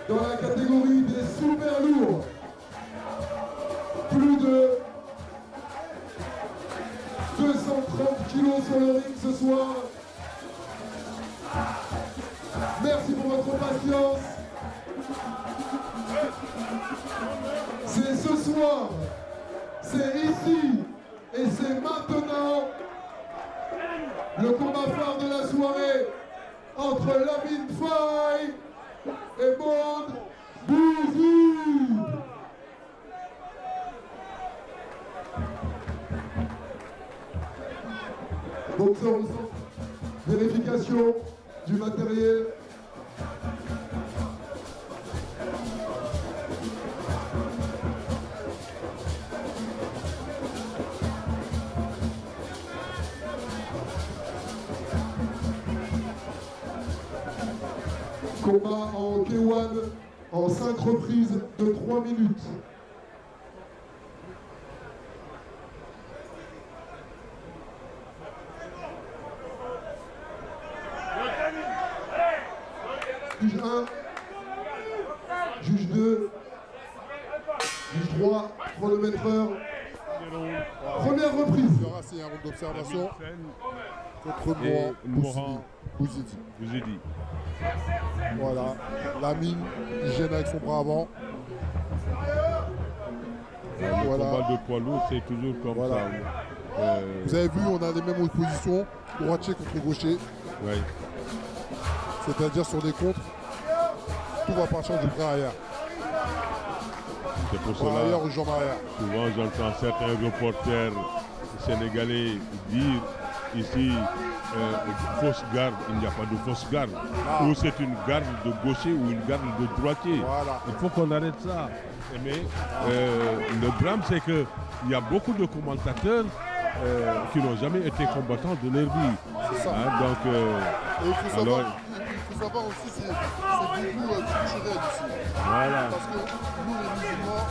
dans la catégorie des super lourds. Plus de 230 kilos sur le ring ce soir. Merci pour votre patience. C'est ce soir, c'est ici et c'est maintenant le combat phare de la soirée entre Lamine Faye et Maud Bouzy. Boxeur au centre, vérification du matériel. Combat en K1 en 5 reprises de 3 minutes. Juge 1, juge 2, juge 3, chronomètreur. Première reprise. C'est un round d'observation contre moi, Bouzidi. Voilà, Lamine, il gêne avec son bras avant. Le combat de poids lourd, c'est toujours comme ça. Vous avez vu, on a les mêmes oppositions, droitier contre gaucher. Ouais. C'est-à-dire sur des contres, tout va partir du bras arrière. C'est pour Bras cela, arrière ou jambe arrière. souvent j'entends certains reporters sénégalais dire ici fausse garde, il n'y a pas de fausse garde. Ou c'est une garde de gaucher ou une garde de droitier. Voilà. Il faut qu'on arrête ça. Mais le drame, c'est qu'il y a beaucoup de commentateurs qui n'ont jamais été combattants de leur vie. C'est ça. Hein, donc, Et il faut savoir aussi, c'est beaucoup culturel ici. voilà. Parce que nous, les musulmans,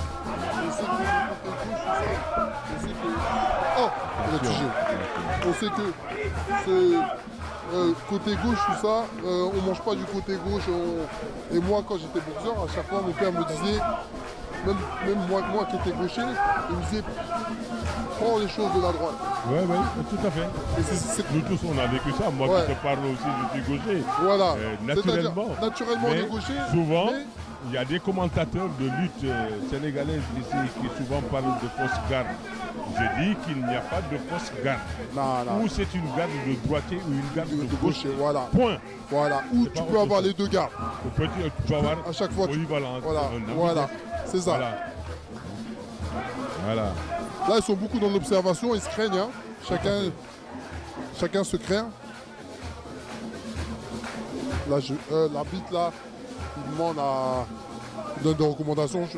on sait que le côté gauche, oh, on est touché. On sait que ce côté gauche, tout ça, on mange pas du côté gauche. Et moi, quand j'étais boxeur, à chaque fois, mon père me disait, même moi qui étais gaucher, il me disait, prends les choses de la droite. Oui, tout à fait. Et nous tous, on a vécu ça. Moi qui te parle aussi, je suis gaucher. Voilà. Naturellement. Naturellement, on est gaucher. Souvent, il y a des commentateurs de lutte sénégalaise ici qui souvent parlent de fausse garde. Je dis qu'il n'y a pas de fausse garde. Non. Ou c'est une garde de droitier ou une garde de gaucher. Voilà. Point. Voilà. Ou tu peux avoir les deux gardes. Tu peux avoir à chaque fois polyvalence. Voilà. C'est ça. Voilà. Là, ils sont beaucoup dans l'observation, ils se craignent. Hein. Chacun se craint. Là, l'arbitre, là, il demande à... Il donne des recommandations. Ouais.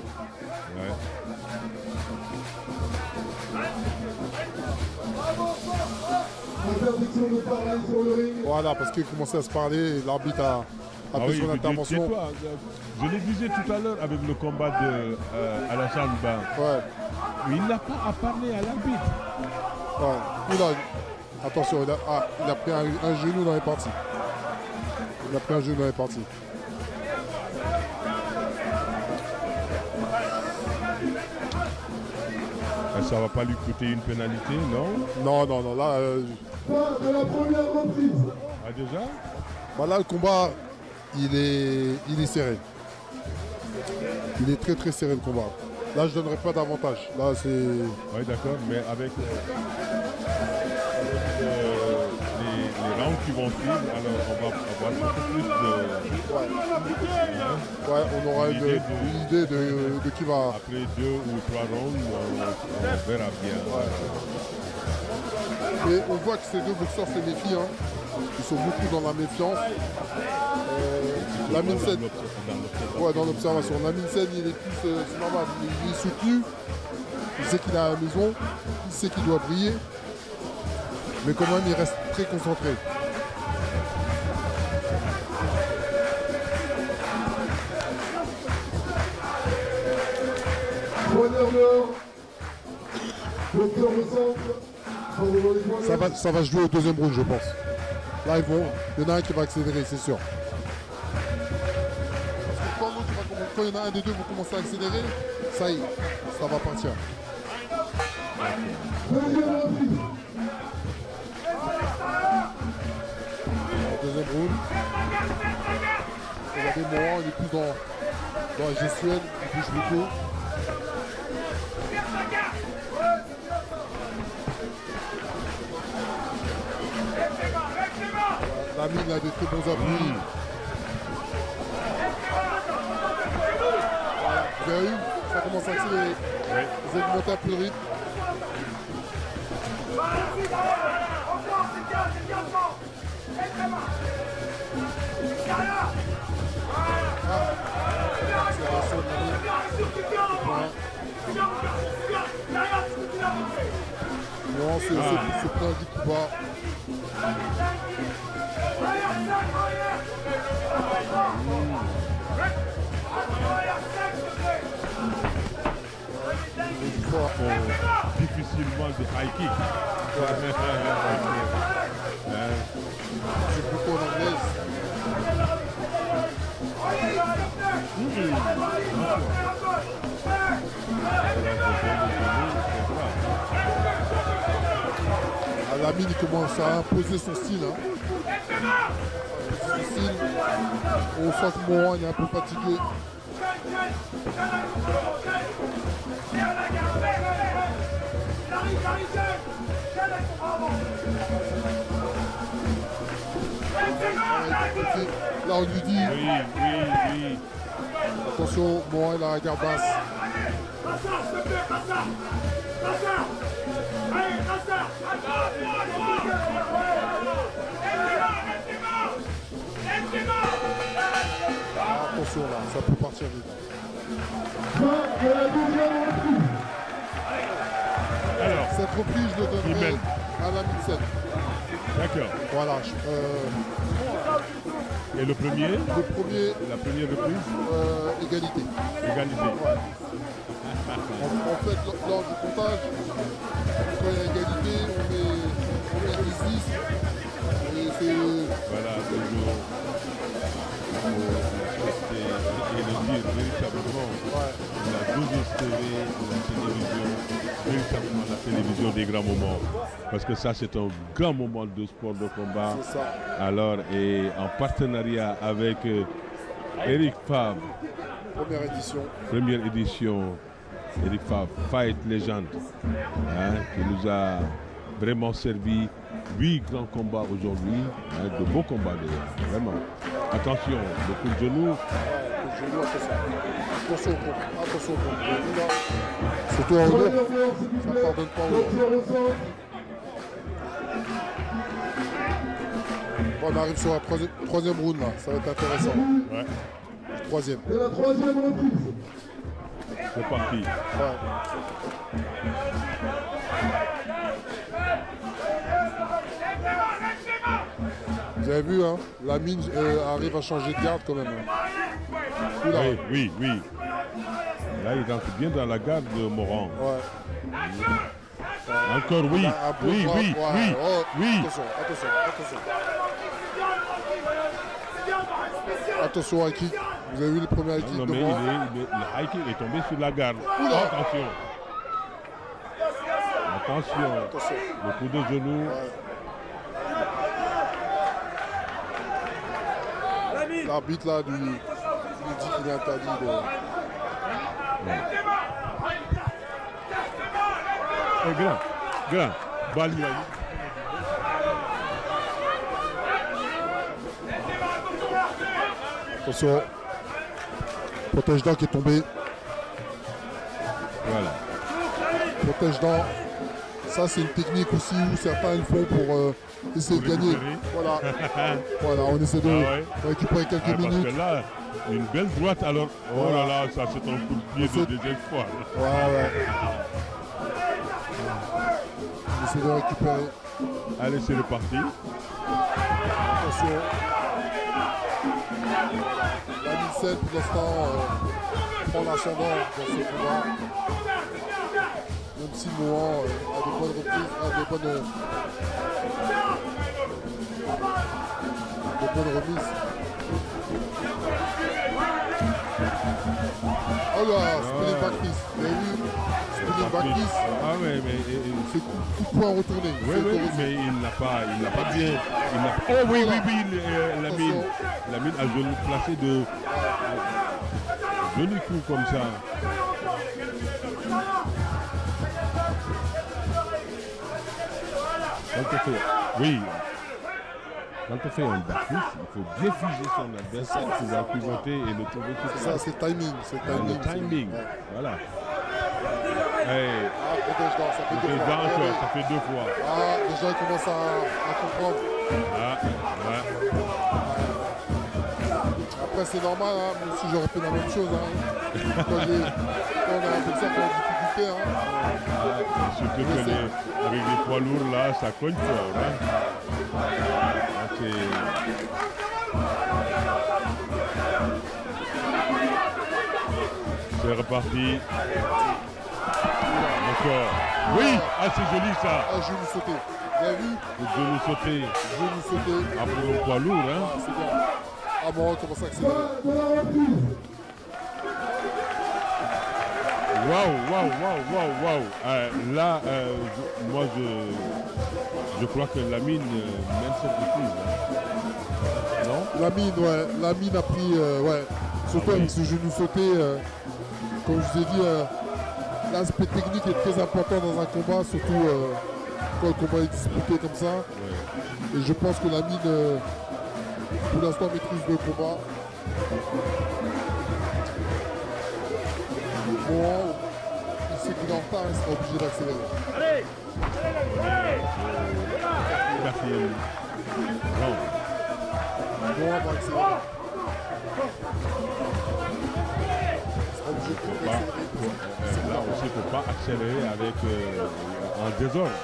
Interdiction de parler sur le ring. Voilà, parce qu'ils commençaient à se parler et l'arbitre a fait son intervention. Je le disais tout à l'heure avec le combat de Alassane Ba. Ouais. Mais il n'a pas à parler à l'arbitre. Ouais. Attention, il a pris un genou dans les parties. Il a pris un genou dans les parties. Ça va pas lui coûter une pénalité, non? Non, là... Fin de la première reprise. Ah, déjà? Bah là, le combat, il est serré. Il est très très serré, le combat. Là, je ne donnerai pas d'avantage. Là, c'est... Oui, d'accord, mais avec les rounds qui vont suivre, alors on va avoir beaucoup plus de... Ouais, on aura une idée de qui va... Après 2 ou 3 rounds, on verra bien. Et on voit que ces deux boxeurs se méfient. Hein. Ils sont beaucoup dans la méfiance. Lamine Sène, dans l'observation. Lamine Sène, il est plus, c'est normal, il est soutenu. Il sait qu'il est à la maison, il sait qu'il doit briller. Mais quand même, il reste très concentré. Poignard nord. Boxeur au centre. Ça va se jouer au deuxième round, je pense. Là, il y en a un qui va accélérer, c'est sûr. Parce que quand l'autre va quand il y en a un des deux, vous commencez à accélérer, ça y est, ça va partir. Deuxième reprise. Deuxième round. Regardez Mohan, il est plus dans la gestuelle, il bouge beaucoup. Lamine a des très bons appuis. Vous avez vu, ça commence à accélérer. Vous avez monté un peu le rythme. Non, c'est plein du coup bas. Difficilement des high kicks. C'est beaucoup en anglaise. Lamine il commence à imposer son style. Hein. Son style. On sent que Mohan il est un peu fatigué. Là on lui dit Oui. attention, Mohan il a la garde basse. Attention là, ça peut partir vite. Fin de la deuxième reprise. Alors, Cette reprise, je le donnerai mène. à Lamine 7. d'accord. Voilà. Et le premier, Le premier, la première reprise, égalité. égalité. En fait, lors du comptage, quand il y a égalité, on met 10-10. Et c'est... Voilà, toujours. Et le dire véritablement, la WSTV, la télévision, véritablement la télévision des grands moments. Parce que ça, c'est un grand moment de sport de combat. C'est ça. Alors, et en partenariat avec Eric Favre, première édition, Eric Favre, Fight Legend, hein, qui nous a vraiment servi 8 grands combats aujourd'hui, hein, de beaux combats d'ailleurs, vraiment. Attention, le coup de genou. Attention au coup. Surtout en haut, Première séance, s'il vous ça ne plaît. pardonne pas au haut. Sortir au centre. On arrive sur la troisième round là, ça va être intéressant. Ouais, Troisième. Et la troisième reprise. c'est parti. Ouais. Vous avez vu, hein, Lamine arrive à changer de garde quand même. Hein. Oula. Oui. Là, il rentre bien dans la garde de Moran. Ouais. Encore oui, Un peu oui. fort. Ouais. Oh, Oui. Attention. Attention à kick. Vous avez vu le premier high kick Non, de mais Mohan. le high kick est tombé sur la garde. Oula. Attention. Attention. Le coup de genou. L'arbitre là lui dit qu'il est interdit de... Grand. Balle lui a eu. Attention. Protège dent qui est tombé. Voilà. Protège dent. Ça c'est une technique aussi où certains le font pour essayer de gagner. récupérer. Voilà, on essaie de récupérer quelques Parce minutes. que là, une belle droite, alors, oh là là, ça c'est un coup de pied de désespoir. Ouais. On essaie de récupérer. Allez, c'est reparti. Attention. La Nicelle pour l'instant prend l'ascendant dans ce combat. Même si Mohan a des bonnes reprises, a des bonnes remises. Oh là, spinning back fist. Vous avez vu? Spinning back fist. Ah ouais, mais... C'est coup de poing retourné. Oui, oui, mais il n'a pas bien... Oh oui, oui, oui, Lamine a joli placé de... Joli coup comme ça. Oui. Quand on fait un backflip, il faut bien figer son adversaire pour pouvoir pivoter et le trouver tout ça. C'est le timing. Le timing, voilà. Hey. Ah, ça fait deux fois. Encore, ça fait 2 fois. Ah, déjà il commence à comprendre. Ah, ouais. Après c'est normal, hein, moi aussi j'aurais fait la même chose. Hein. Quand on a un boxeur qui est en difficulté. Hein. Surtout que avec les poids lourds là, ça cogne fort. Hein. C'est reparti. Encore. Oui, c'est joli ça. Ah, genou sauté. Vous avez vu? Le genou sauté. Genou sauté. Ah, pour le poids lourd, hein. Ah, c'est bien. Ah bon, on commence à accélérer. Waouh. Là, moi, je crois que Lamine mène cette reprise. Hein. Non? Lamine a pris, surtout avec ce genou sauté, comme je vous ai dit, l'aspect technique est très important dans un combat, surtout quand le combat est disputé comme ça. Ouais. Et je pense que Lamine, pour l'instant, maîtrise le combat. Bon, il sait qu'il est en retard, il sera obligé d'accélérer. Quatrième. Non. Bon, on va accélérer. Il sera obligé d'accélérer. Là aussi, il ne faut pas accélérer avec en désordre.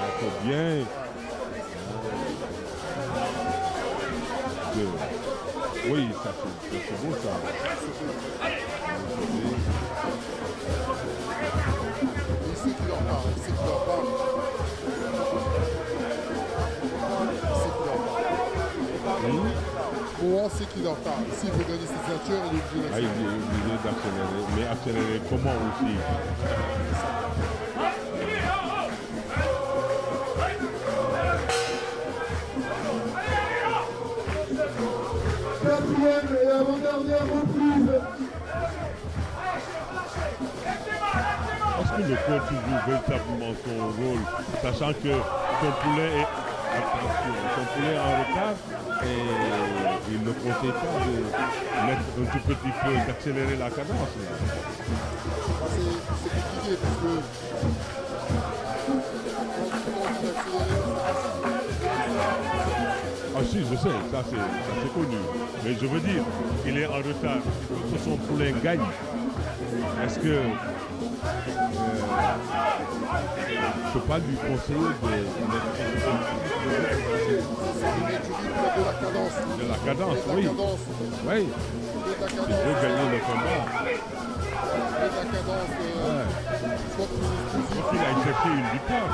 Il faut bien. Oui, ça c'est beau ça. Il sait qu'il en parle, Bon, on sait qu'il en parle. S'il veut gagner ses ceintures, il est obligé d'accélérer. Il est obligé d'accélérer. Mais accélérer comment aussi? Quatrième et avant-dernière reprise. Est-ce que le coach joue véritablement son rôle, sachant que son poulet est en retard et il ne conseille pas de mettre un tout petit peu, d'accélérer la cadence? C'est compliqué parce que Ah si, je sais, ça c'est connu. Mais je veux dire, il est en retard. Que son poulet gagne. Est-ce que je ne peux pas lui conseiller de la cadence, oui. Oui. Il veut gagner le combat. La cadence, il faut qu'il aille chercher une victoire.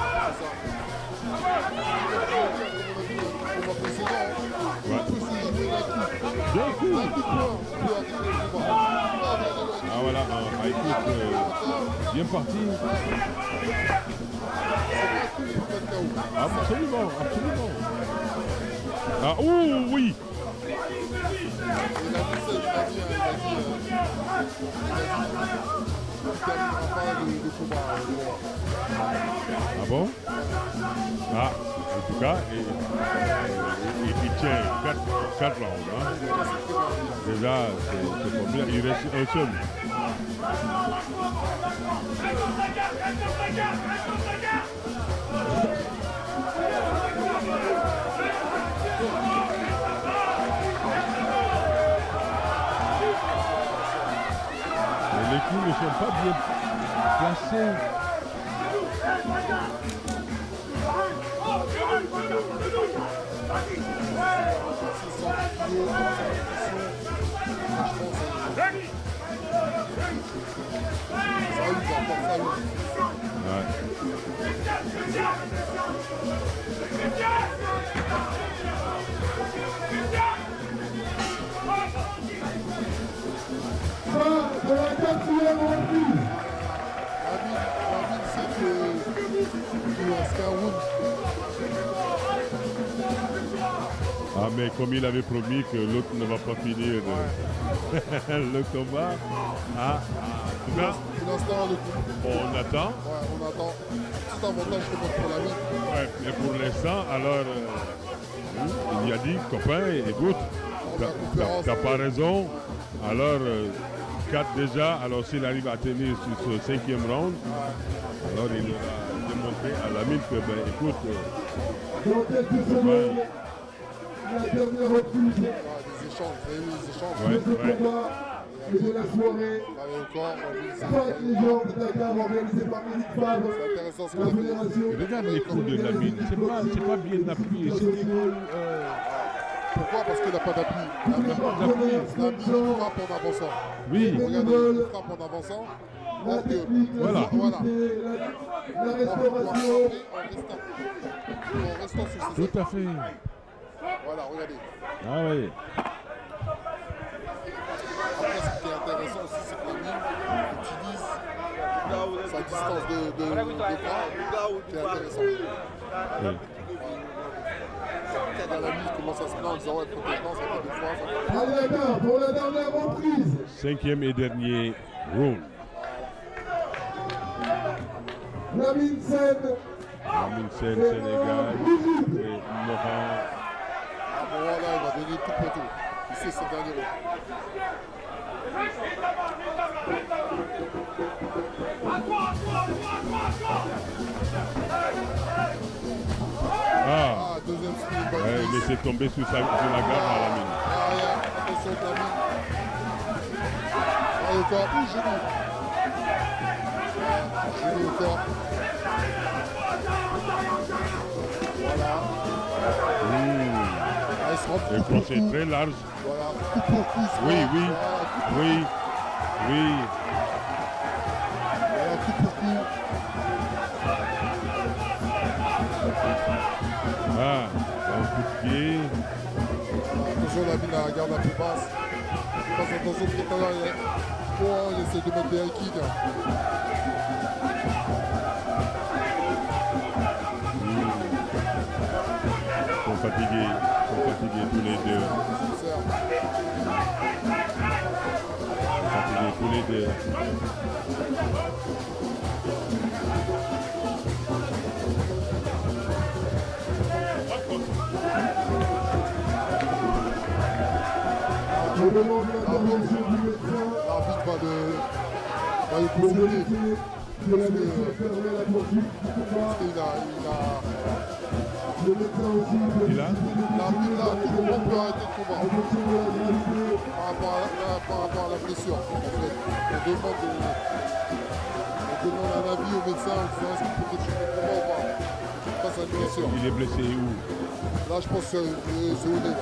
D'un coup. Ah voilà, écoute, bien parti. Absolument. Ah oui. Ah bon? Ah, en tout cas, il tient 4 rounds. Hein. Déjà, c'est pas bien. Il reste un seul. Mais les coups ne sont pas bien placés. Fin de la quatrième. mais comme il avait promis que l'autre ne va pas finir le combat. En tout cas, Pour l'instant, le coup. on attend. Ouais, on attend. Tout avantage je pense, pour la vie. Ouais, et pour l'instant, alors, il y a dit, copain, écoute, t'as pas raison. Alors, 4 déjà, alors s'il arrive à tenir sur ce 5e round, alors il aura démontré à la mine que, ben, écoute, Dans quelques secondes, la dernière reprise Des échanges, vous avez vu les échanges. Ouais. de ce combat et de la soirée. Travailler au corps, Fight Legends Dakar organisé par Eric Favre, c'est intéressant ce la qu'on a fait. fédération. regarde les coups de la mine, c'est pas bien appuyé, c'est des coups, Pourquoi? Parce qu'il n'a pas d'appui. Tous les partenaires, La mine sponsors, frappe en avançant. oui, Regardez, il frappe en avançant. la Alors que technique, la Voilà. sécurité, la restauration. en restant sur ses tout à fait. Voilà, regardez. Ah oui. Après, ce qui est intéressant aussi, c'est que la mine utilise sa distance de bras, qui est intéressant. Oui. Quand la mine commence à se plaindre en disant ouais, protège-moi, ça fait 2 fois, ça fait... Allez Dakar pour la dernière reprise. 5e et dernier round. La mine Sen, Lamine Sène, Sénégal, et Morin. À un moment là, il va donner tout pour tout. Il sait ses derniers rounds. Ah, Ah, deuxième spin, bonne ouais, prise. mais c'est tombé sur la garde à la mine. Arrière, attention de la mine. Allez, au corps, bouge, genou. Genou au corps. Voilà. Elle se rend Et coup pour crochet coup. très large. Voilà, coup pour coup. se Oui, rend. oui. Voilà, Oui, oui. coup pour coup. Ah, un coup de pied. Attention, la mine, la garde un peu basse. Fais attention, tout à l'heure, il essaie de mettre des high kicks. Ils sont fatigués tous les deux. Fatigués tous les deux. je demande l'intervention du médecin L'arbitre va le pour consulter. vérifier que la blessure fermerait la poursuite du combat. Le médecin aussi peut Il a L'arbitre là, tout le monde peut arrêter le combat en fonction de la gravité. par rapport à la blessure. En fait, on demande un avis au médecin en disant est-ce qu'il peut continuer le combat ou pas. Face à une blessure. Il est blessé où? Là, je pense que c'est au nez. Là.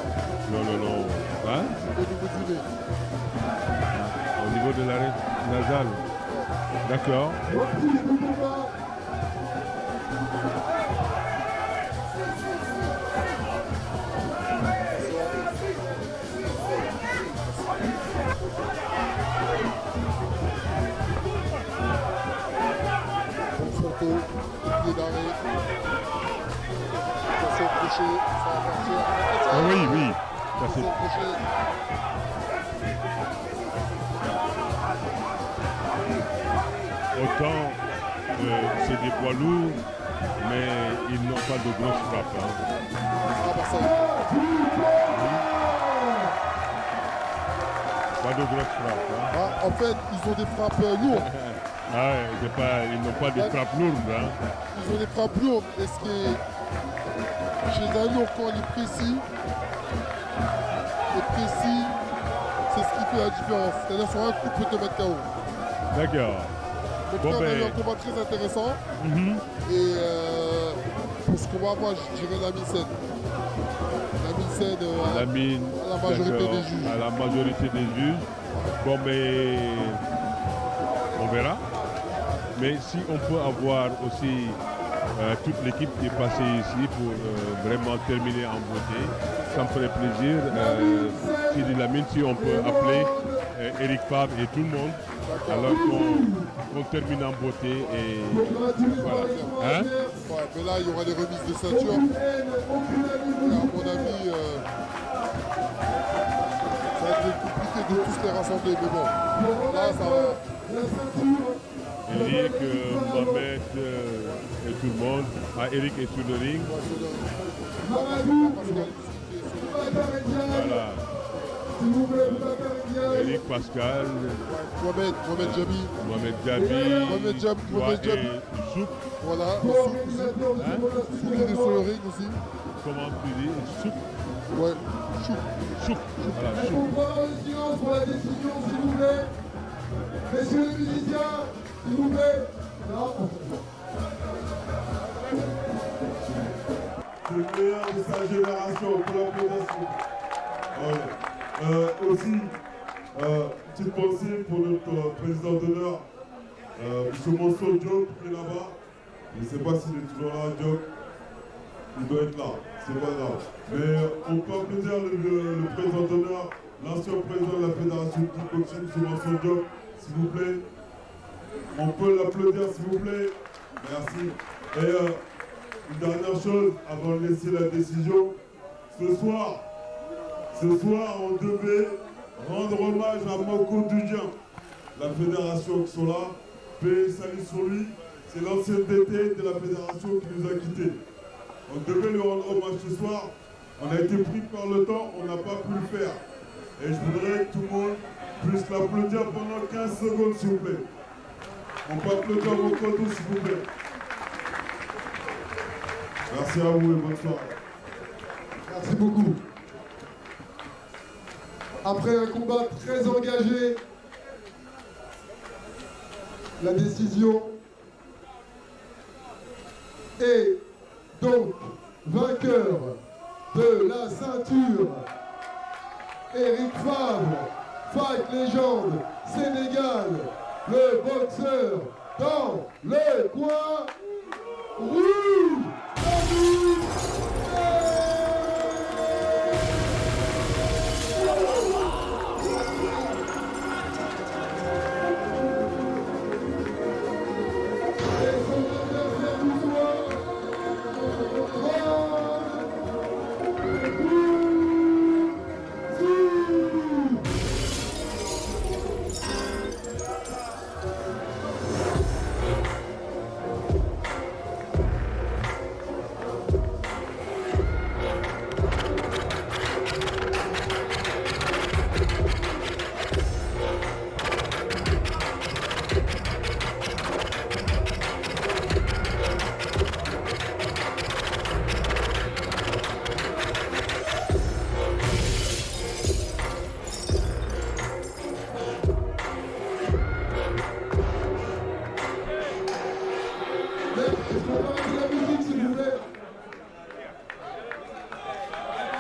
Non, non, non. Hein? Au niveau du nez. Au niveau de l'arrêt nasal. D'accord. Reprise du combat. Photo, pied d'arrêt. Attention au crochet, ça va partir. Ah oui, oui. Ça, Attention au crochet. autant c'est des poids lourds, mais ils n'ont pas de grosses frappes. Hein. Ah bah ça y est. Pas de grosses frappes. Hein. Ah, en fait, ils ont des frappes lourdes. Ah ouais, ils n'ont pas de frappes lourdes. Hein. Ils ont des frappes lourdes. Et ce qui est... Chez un lourd, quand il est précis, c'est ce qui fait la différence. C'est-à-dire sur un coup, il peut te mettre KO. D'accord. Donc Bon, là, on a eu ben. un combat très intéressant. Mhm. Et pour ce combat, moi, je dirais la Micène. La Micène La mine, à la majorité d'accord, des juges. à la majorité des juges. Bon, mais on verra. Mais si on peut avoir aussi toute l'équipe qui est passée ici pour vraiment terminer en beauté, ça me ferait plaisir. Sidi Lamine, si on peut appeler Eric Favre et tout le monde, alors qu'on termine en beauté. Et voilà. Hein? Ouais, mais là, il y aura des remises de ceinture. Et à mon avis, Ça va être compliqué de tous les rassembler, mais bon. Là, ça va. La ceinture. Eric, Mohamed et tout le monde. Ah, Eric est sur le ring. Mamadou. Boubacar Ndiaye. Voilà. S'il vous plaît, Boubacar Ndiaye. Eric Pascal, Mohamed Jabi. Mohamed Gabi, Mohamed Jabi. toi et Souk. Voilà. Co-organisateur de ce moment-là, Il est sur le ring aussi. Comment tu dis Souk. Ouais. Chou. Souk. Voilà, Est-ce Souk. qu'on peut avoir le silence pour la décision, s'il vous plaît? Messieurs les musiciens, s'il vous plaît. Non. C'est le meilleur de sa génération, pour l'applaudissement. Aussi, petite pensée pour notre président d'honneur, M. Mansour Diop, qui est là-bas. Je ne sais pas s'il est toujours là, Diop. Il doit être là, c'est pas grave. Mais on peut applaudir le président d'honneur, l'ancien président de la Fédération de kickboxing, M. Mansour Diop, s'il vous plaît. On peut l'applaudir, s'il vous plaît. Merci. Et une dernière chose, avant de laisser la décision, ce soir, on devait rendre hommage à Moko Dudien, la fédération qui sont là. Paix et salut sur lui. C'est l'ancien DT de la fédération qui nous a quittés. On devait lui rendre hommage ce soir. On a été pris par le temps, on n'a pas pu le faire. Et je voudrais que tout le monde puisse l'applaudir pendant 15 secondes, s'il vous plaît. On peut applaudir Moko, s'il vous plaît. Merci à vous et bonne soirée. Merci beaucoup. Après un combat très engagé, la décision est donc vainqueur de la ceinture Eric Favre, Fight Legend Sénégal, le boxeur dans le coin rouge.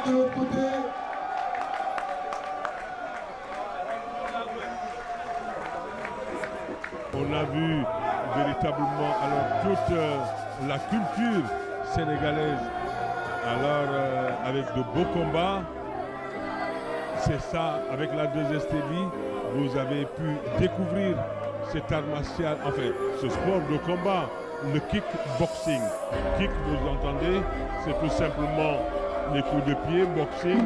De l'autre côté, On a vu véritablement alors toute la culture sénégalaise alors avec de beaux combats. C'est ça, avec la 2STV, vous avez pu découvrir cet art martial, enfin ce sport de combat, le kickboxing. Kick, vous entendez, c'est tout simplement les coups de pied, boxing,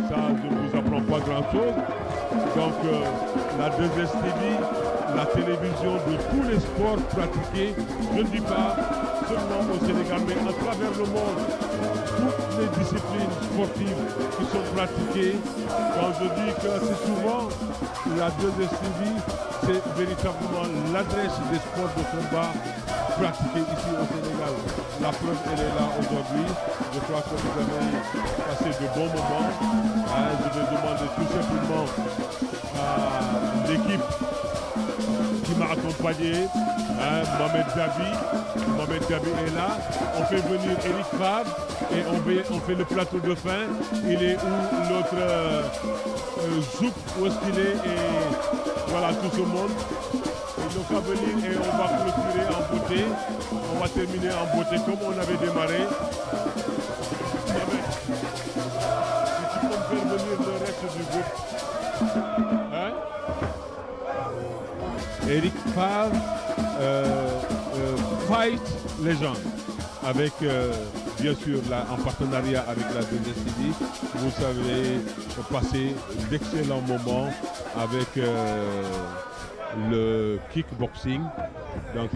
ça je ne vous apprends pas grand chose. Donc la 2STV, la télévision de tous les sports pratiqués, je ne dis pas seulement au Sénégal, mais à travers le monde, toutes les disciplines sportives qui sont pratiquées. Quand je dis que c'est souvent la 2STV, c'est véritablement l'adresse des sports de combat pratiqués ici au Sénégal. La preuve, elle est là aujourd'hui. Je crois que vous avez passé de bons moments. Je vais demander tout simplement à l'équipe qui m'a accompagné, Mohamed Gabi. Mohamed Gabi est là. On fait venir Eric Favre et on fait le plateau de fin. Il est où l'autre Zouk, où est-ce qu'il est? Et voilà tout ce monde. Ils n'ont qu'à venir et on va clôturer en beauté. On va terminer en beauté comme on avait démarré. Mohamed, si tu peux me faire venir le reste du groupe. Hein? Eric Favre, Fight Legend, avec bien sûr, là, en partenariat avec la 2STV, vous savez passer d'excellents moments avec le kickboxing. Donc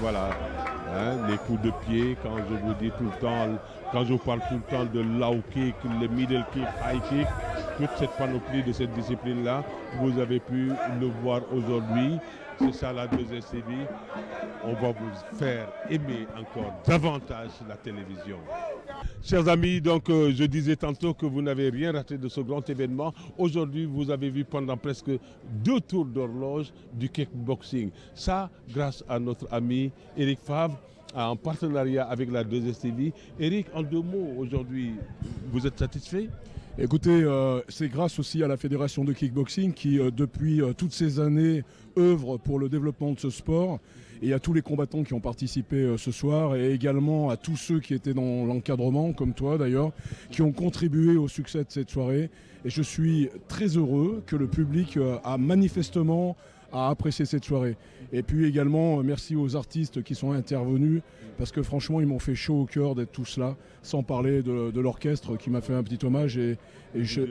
voilà, hein, les coups de pied, quand je vous dis tout le temps, quand je vous parle tout le temps de low kick, le middle kick, high kick, toute cette panoplie de cette discipline-là, vous avez pu le voir aujourd'hui. C'est ça la 2STV. On va vous faire aimer encore davantage la télévision. Chers amis, donc je disais tantôt que vous n'avez rien raté de ce grand événement. Aujourd'hui, vous avez vu pendant presque 2 tours d'horloge du kickboxing. Ça, grâce à notre ami Eric Favre, en partenariat avec la 2STV. Eric, en 2 mots, aujourd'hui, vous êtes satisfait? Écoutez, c'est grâce aussi à la Fédération de kickboxing qui, depuis toutes ces années, œuvre pour le développement de ce sport, et à tous les combattants qui ont participé ce soir, et également à tous ceux qui étaient dans l'encadrement, comme toi d'ailleurs, qui ont contribué au succès de cette soirée. Et je suis très heureux que le public a manifestement apprécié cette soirée. Et puis également, merci aux artistes qui sont intervenus, parce que franchement, ils m'ont fait chaud au cœur d'être tous là, sans parler de l'orchestre qui m'a fait un petit hommage. Et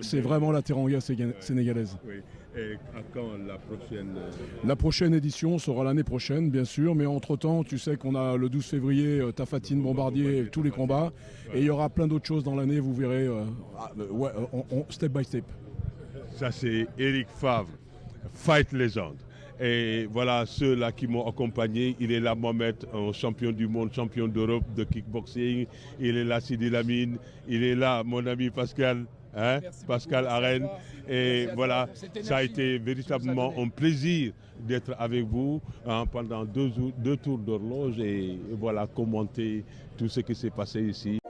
c'est vraiment la teranga sénégalaise. Oui. Et à quand la prochaine La prochaine édition sera l'année prochaine, bien sûr, mais entre-temps, tu sais qu'on a le 12 février Tafatine, Bombardier, tous les combats, et il y aura plein d'autres choses dans l'année, vous verrez, step by step. Ça, c'est Eric Favre, Fight Legend. Et voilà ceux-là qui m'ont accompagné. Il est là, Mohamed, un champion du monde, champion d'Europe de kickboxing. Il est là, Sidi Lamine. Il est là, mon ami Pascal. Hein, Pascal Arène. Et voilà, ça a été véritablement un plaisir d'être avec vous pendant 2 tours d'horloge et voilà, commenter tout ce qui s'est passé ici.